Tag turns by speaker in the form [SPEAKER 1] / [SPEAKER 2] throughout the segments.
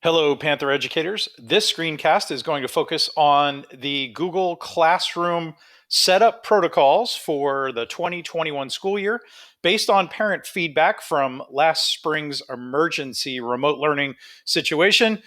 [SPEAKER 1] Hello, Panther educators. This screencast is going to focus on the Google Classroom setup protocols for the 2021 school year based on parent feedback from last spring's emergency remote learning situation.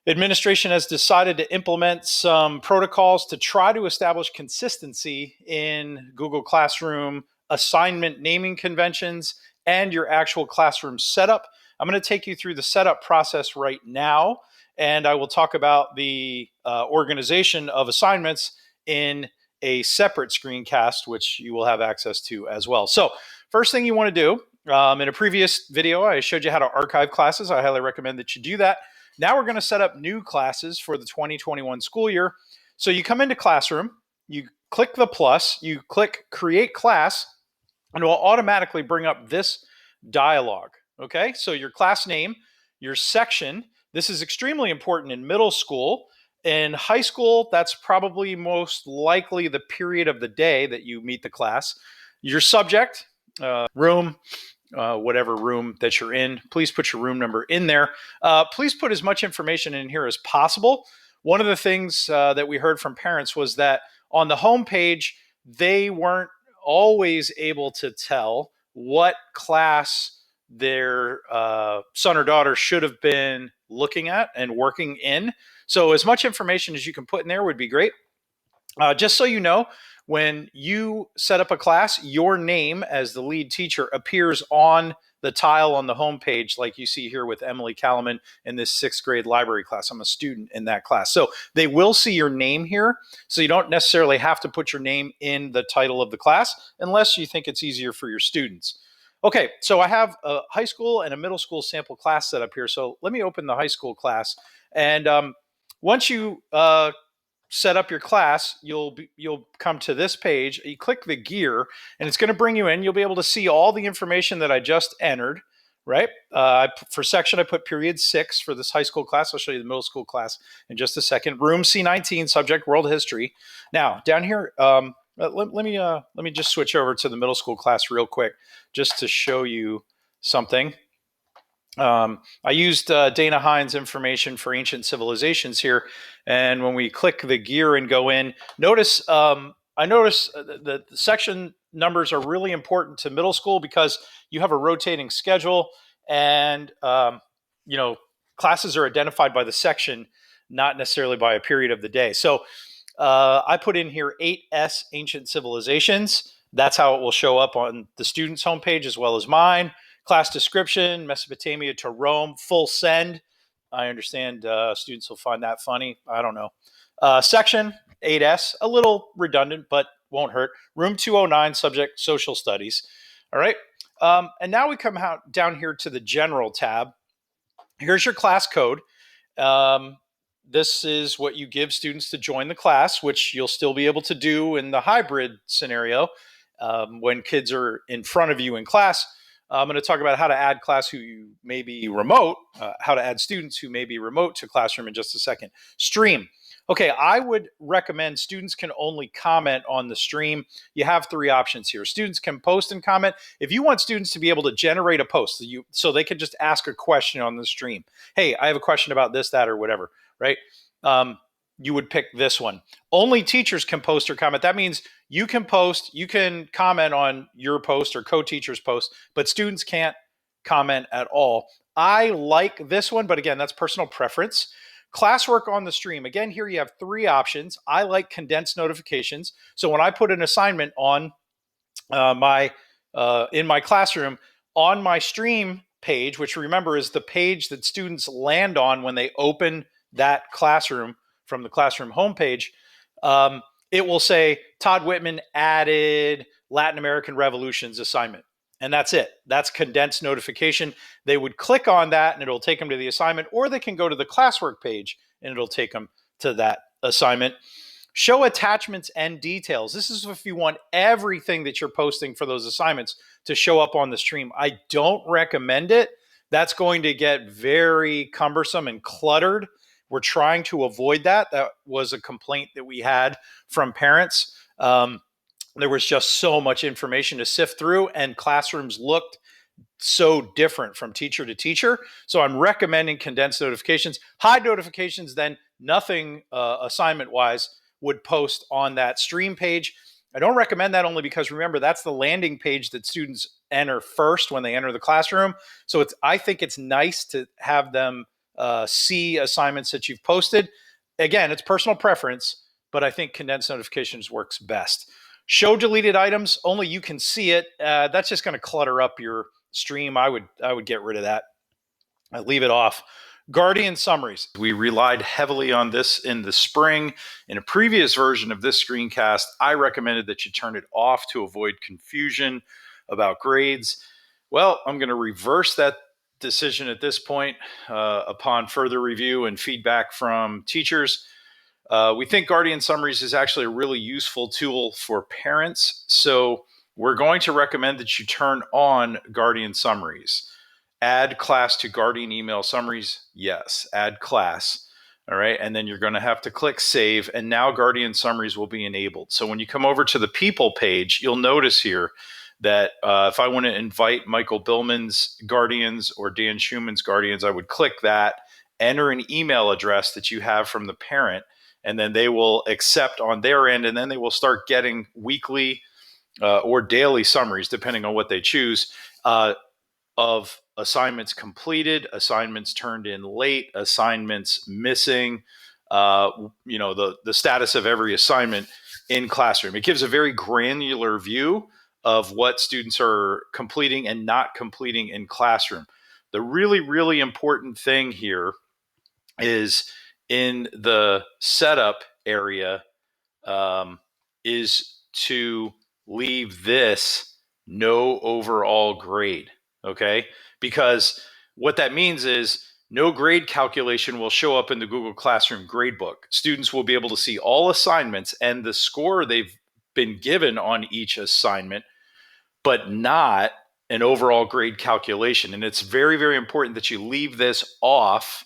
[SPEAKER 1] Administration has decided to implement some protocols to try to establish consistency in Google Classroom assignment naming conventions and your actual classroom setup. I'm going to take you through the setup process right now, and I will talk about the organization of assignments in a separate screencast, which you will have access to as well. So first thing you want to do, in a previous video, I showed you how to archive classes. I highly recommend that you do that. Now we're going to set up new classes for the 2021 school year. So you come into Classroom, you click the plus, you click Create Class, and it will automatically bring up this dialog. Okay, so your class name, your section. This is extremely important in middle school. In high school, that's probably most likely the period of the day that you meet the class. Your subject, room, whatever room that you're in. Please put your room number in there. Please put as much information in here as possible. One of the things that we heard from parents was that on the home page, they weren't always able to tell what class their son or daughter should have been looking at and working in. So as much information as you can put in there would be great. Just so you know, when you set up a class, your name as the lead teacher appears on the tile on the home page, like you see here with Emily Calaman in this 6th grade library class. I'm a student in that class. So they will see your name here. So you don't necessarily have to put your name in the title of the class unless you think it's easier for your students. Okay, so I have a high school and a middle school sample class set up here. So let me open the high school class. And once you set up your class, you'll come to this page. You click the gear, and it's going to bring you in. You'll be able to see all the information that I just entered, right? For section, I put period 6 for this high school class. I'll show you the middle school class in just a second. Room C19, subject world history. Now, down here, let me just switch over to the middle school class real quick, just to show you something. I used Dana Hines' information for ancient civilizations here, and when we click the gear and go in, notice I notice that the section numbers are really important to middle school because you have a rotating schedule, and classes are identified by the section, not necessarily by a period of the day. So I put in here 8S ancient civilizations. That's how it will show up on the student's homepage as well as mine. Class description, Mesopotamia to Rome, full send. I understand students will find that funny. I don't know. Section, 8S, a little redundant, but won't hurt. Room 209, subject, social studies. All right. And now we come out down here to the general tab. Here's your class code. This is what you give students to join the class, which you'll still be able to do in the hybrid scenario when kids are in front of you in class. I'm going to talk about how to add class who may be remote, how to add students who may be remote to Classroom in just a second. Stream. Okay, I would recommend students can only comment on the stream. You have 3 options here. Students can post and comment. If you want students to be able to generate a post, so they can just ask a question on the stream. Hey, I have a question about this, that, or whatever, right? You would pick this one. Only teachers can post or comment. That means you can post, you can comment on your post or co-teacher's post, but students can't comment at all. I like this one, but again, that's personal preference. Classwork on the stream. Again, here you have 3 options. I like condensed notifications. So when I put an assignment on in my classroom, on my stream page, which remember is the page that students land on when they open that classroom from the classroom homepage, it will say Todd Whitman added Latin American Revolutions assignment. And that's it. That's condensed notification. They would click on that and it'll take them to the assignment, or they can go to the Classwork page and it'll take them to that assignment. Show attachments and details. This is if you want everything that you're posting for those assignments to show up on the stream. I don't recommend it. That's going to get very cumbersome and cluttered. We're trying to avoid that. That was a complaint that we had from parents. There was just so much information to sift through, and classrooms looked so different from teacher to teacher. So I'm recommending condensed notifications. Hide notifications, then nothing assignment wise would post on that stream page. I don't recommend that only because remember, that's the landing page that students enter first when they enter the classroom. So I think it's nice to have them see assignments that you've posted. Again, it's personal preference, but I think condensed notifications works best. Show deleted items, only you can see it. That's just going to clutter up your stream. I would get rid of that. I'd leave it off. Guardian summaries. We relied heavily on this in the spring. In a previous version of this screencast, I recommended that you turn it off to avoid confusion about grades. Well, I'm going to reverse that decision at this point upon further review and feedback from teachers. We think Guardian Summaries is actually a really useful tool for parents. So we're going to recommend that you turn on Guardian Summaries. Add class to Guardian email summaries. Yes, add class. All right. And then you're going to have to click save. And now Guardian Summaries will be enabled. So when you come over to the people page, you'll notice here that if I want to invite Michael Billman's Guardians or Dan Schumann's Guardians, I would click that, enter an email address that you have from the parent, and then they will accept on their end, and then they will start getting weekly or daily summaries, depending on what they choose, of assignments completed, assignments turned in late, assignments missing, the status of every assignment in Classroom. It gives a very granular view of what students are completing and not completing in Classroom. The really, really important thing here is in the setup area is to leave this no overall grade, okay? Because what that means is no grade calculation will show up in the Google Classroom gradebook. Students will be able to see all assignments and the score they've been given on each assignment, but not an overall grade calculation. And it's very, very important that you leave this off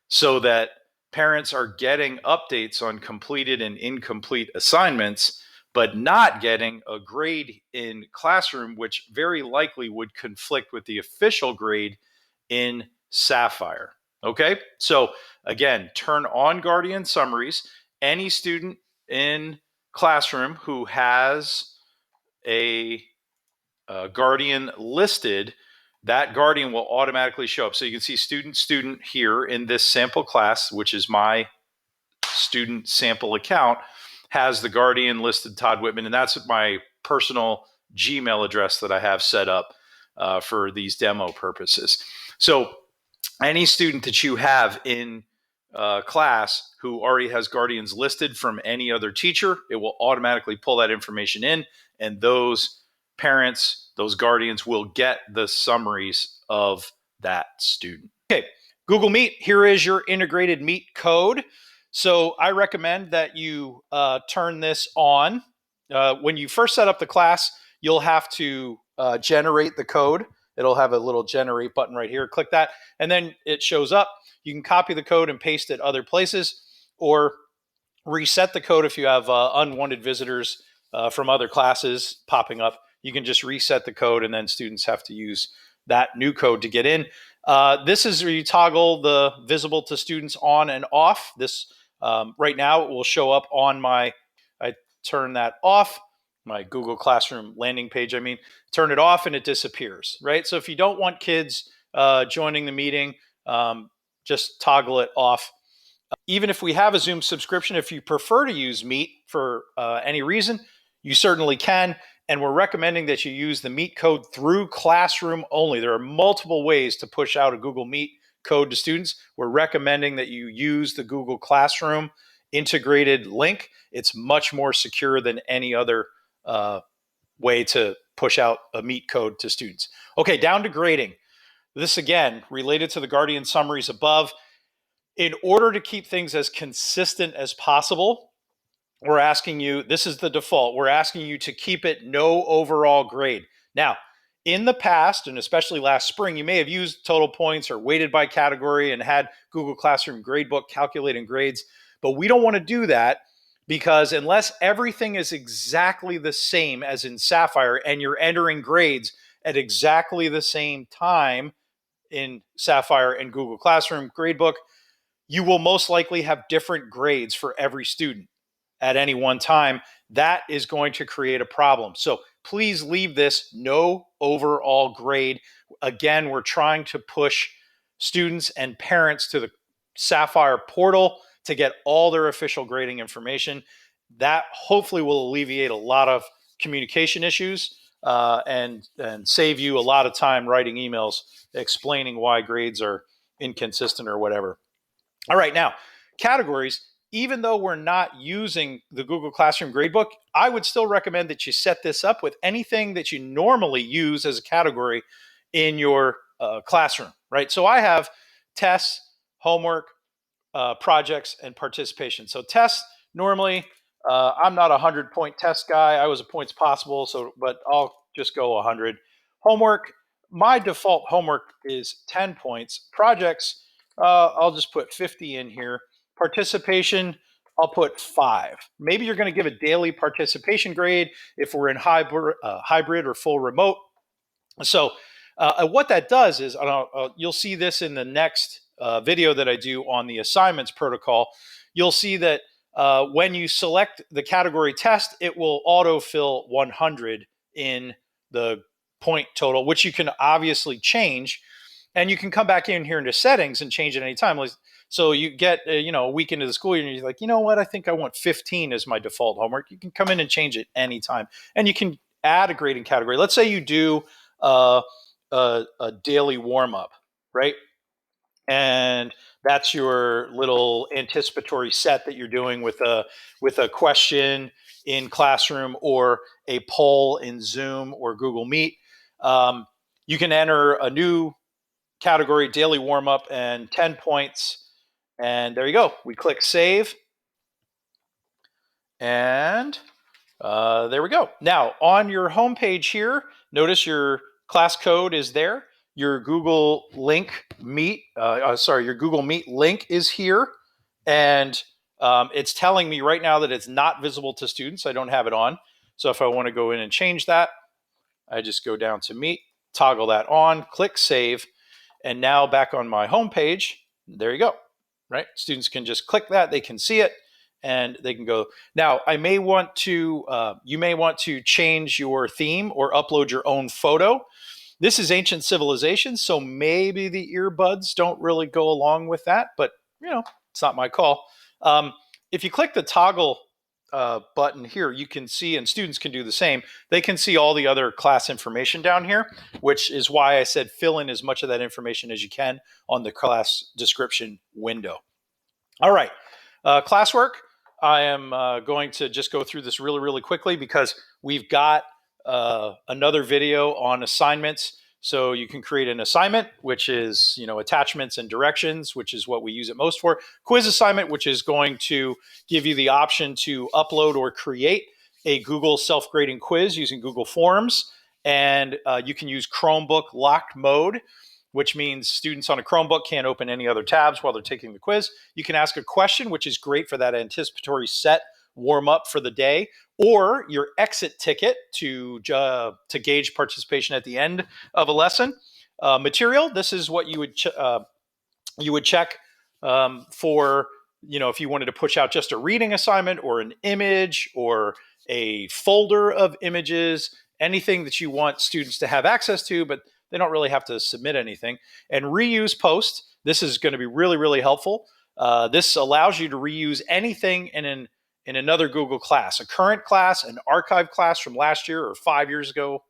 [SPEAKER 1] so that parents are getting updates on completed and incomplete assignments, but not getting a grade in Classroom, which very likely would conflict with the official grade in Sapphire. Okay, so again, turn on Guardian Summaries. Any student in Classroom who has a Guardian listed, that Guardian will automatically show up. So you can see student here in this sample class, which is my student sample account, has the Guardian listed Todd Whitman, and that's my personal Gmail address that I have set up for these demo purposes. So any student that you have in class who already has Guardians listed from any other teacher, it will automatically pull that information in, and those parents, those guardians will get the summaries of that student. Okay, Google Meet, here is your integrated Meet code. So I recommend that you turn this on. When you first set up the class, you'll have to generate the code. It'll have a little generate button right here. Click that, and then it shows up. You can copy the code and paste it other places, or reset the code if you have unwanted visitors from other classes popping up. You can just reset the code, and then students have to use that new code to get in. This is where you toggle the visible to students on and off. This right now it will show up on I turn that off, my Google Classroom landing page, turn it off and it disappears, right? So if you don't want kids joining the meeting, just toggle it off. Even if we have a Zoom subscription, if you prefer to use Meet for any reason, you certainly can. And we're recommending that you use the Meet code through Classroom only. There are multiple ways to push out a Google Meet code to students. We're recommending that you use the Google Classroom integrated link. It's much more secure than any other way to push out a Meet code to students. Okay, down to grading. This, again, related to the Guardian summaries above. In order to keep things as consistent as possible, we're asking you, this is the default, we're asking you to keep it no overall grade. Now, in the past, and especially last spring, you may have used total points or weighted by category and had Google Classroom Gradebook calculating grades, but we don't want to do that because unless everything is exactly the same as in Sapphire and you're entering grades at exactly the same time in Sapphire and Google Classroom Gradebook, you will most likely have different grades for every student at any one time. That is going to create a problem. So please leave this no overall grade. Again, we're trying to push students and parents to the Sapphire portal to get all their official grading information. That hopefully will alleviate a lot of communication issues and save you a lot of time writing emails explaining why grades are inconsistent or whatever. All right, now categories. Even though we're not using the Google Classroom Gradebook, I would still recommend that you set this up with anything that you normally use as a category in your classroom, right? So I have tests, homework, projects, and participation. So tests, normally, I'm not a 100-point test guy. I was a points possible, but I'll just go 100. Homework, my default homework is 10 points. Projects, I'll just put 50 in here. Participation, I'll put 5. Maybe you're going to give a daily participation grade if we're in hybrid or full remote. So what that does is, you'll see this in the next video that I do on the assignments protocol. You'll see that when you select the category test, it will autofill 100 in the point total, which you can obviously change. And you can come back in here into settings and change it anytime. So you get a week into the school year and you're like, you know what, I think I want 15 as my default homework. You can come in and change it anytime. And you can add a grading category. Let's say you do a daily warm up, right? And that's your little anticipatory set that you're doing with a question in Classroom or a poll in Zoom or Google Meet. You can enter a new category, daily warm up, and 10 points. And there you go. We click save. And there we go. Now, on your home page here, notice your class code is there. Your Google Meet link is here. And it's telling me right now that it's not visible to students. I don't have it on. So if I want to go in and change that, I just go down to Meet, toggle that on, click save. And now back on my home page, there you go, right? Students can just click that, they can see it, and they can go. Now, you may want to change your theme or upload your own photo. This is ancient civilization, so maybe the earbuds don't really go along with that, but it's not my call. If you click the toggle button here, you can see, and students can do the same, they can see all the other class information down here, which is why I said fill in as much of that information as you can on the class description window. All right, classwork. I am going to just go through this really, really quickly because we've got another video on assignments. So you can create an assignment, which is, attachments and directions, which is what we use it most for. Quiz assignment, which is going to give you the option to upload or create a Google self-grading quiz using Google Forms. And you can use Chromebook locked mode, which means students on a Chromebook can't open any other tabs while they're taking the quiz. You can ask a question, which is great for that anticipatory set warm up for the day, or your exit ticket to gauge participation at the end of a lesson. Material, this is what you would check for, if you wanted to push out just a reading assignment or an image or a folder of images, anything that you want students to have access to, but they don't really have to submit anything. And reuse post, this is going to be really, really helpful. This allows you to reuse anything in another Google class, a current class, an archive class from last year or 5 years ago.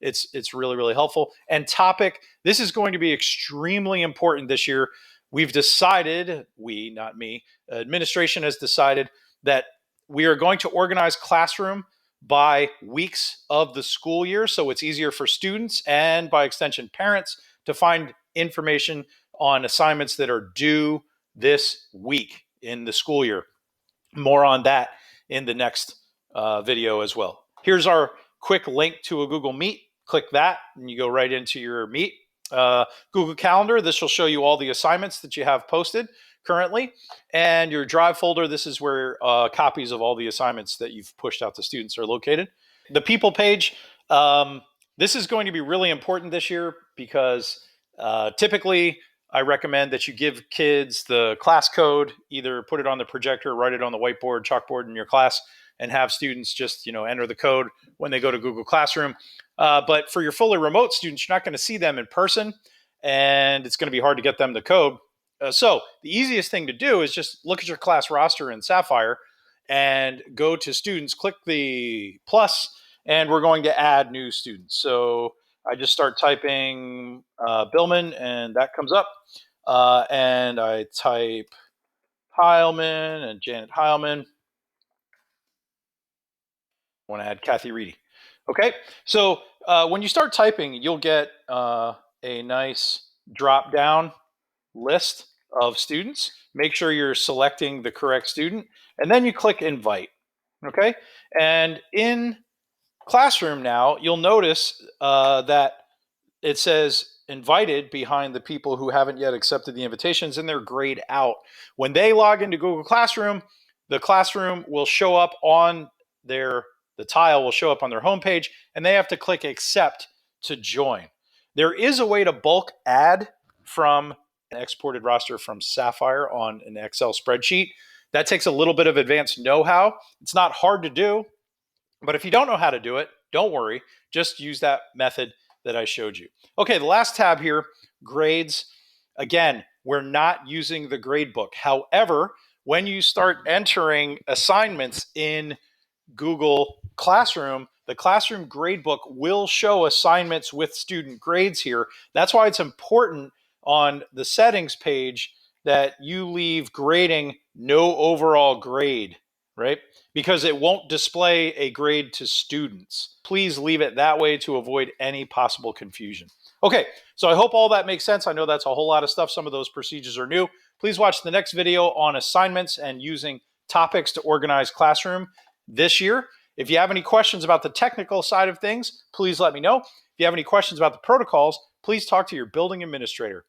[SPEAKER 1] It's really, really helpful. And topic, this is going to be extremely important this year. We've decided, not me, administration has decided that we are going to organize Classroom by weeks of the school year, so it's easier for students and by extension parents to find information on assignments that are due this week in the school year. More on that in the next video as well. Here's our quick link to a Google Meet. Click that and you go right into your Meet. Google Calendar, this will show you all the assignments that you have posted currently. And your Drive folder, this is where copies of all the assignments that you've pushed out to students are located. The People page, This is going to be really important this year because typically I recommend that you give kids the class code, either put it on the projector, write it on the whiteboard, chalkboard in your class, and have students just enter the code when they go to Google Classroom. But for your fully remote students, you're not going to see them in person, and it's going to be hard to get them the code. So the easiest thing to do is just look at your class roster in Sapphire and go to students, click the plus, and we're going to add new students. So I just start typing Billman, and that comes up. And I type Heilman and Janet Heilman. I want to add Kathy Reedy. Okay, so when you start typing, you'll get a nice drop down list of students. Make sure you're selecting the correct student, and then you click invite. Okay, and in Classroom now, you'll notice that it says invited behind the people who haven't yet accepted the invitations, and they're grayed out. When they log into Google Classroom, the classroom will show up on the tile will show up on their homepage, and they have to click accept to join. There is a way to bulk add from an exported roster from Sapphire on an Excel spreadsheet. That takes a little bit of advanced know-how. It's not hard to do, but if you don't know how to do it, don't worry. Just use that method that I showed you. Okay, the last tab here, grades. Again, we're not using the grade book. However, when you start entering assignments in Google Classroom, the Classroom gradebook will show assignments with student grades here. That's why it's important on the settings page that you leave grading no overall grade, right? Because it won't display a grade to students. Please leave it that way to avoid any possible confusion. Okay, so I hope all that makes sense. I know that's a whole lot of stuff. Some of those procedures are new. Please watch the next video on assignments and using topics to organize Classroom this year. If you have any questions about the technical side of things, please let me know. If you have any questions about the protocols, please talk to your building administrator.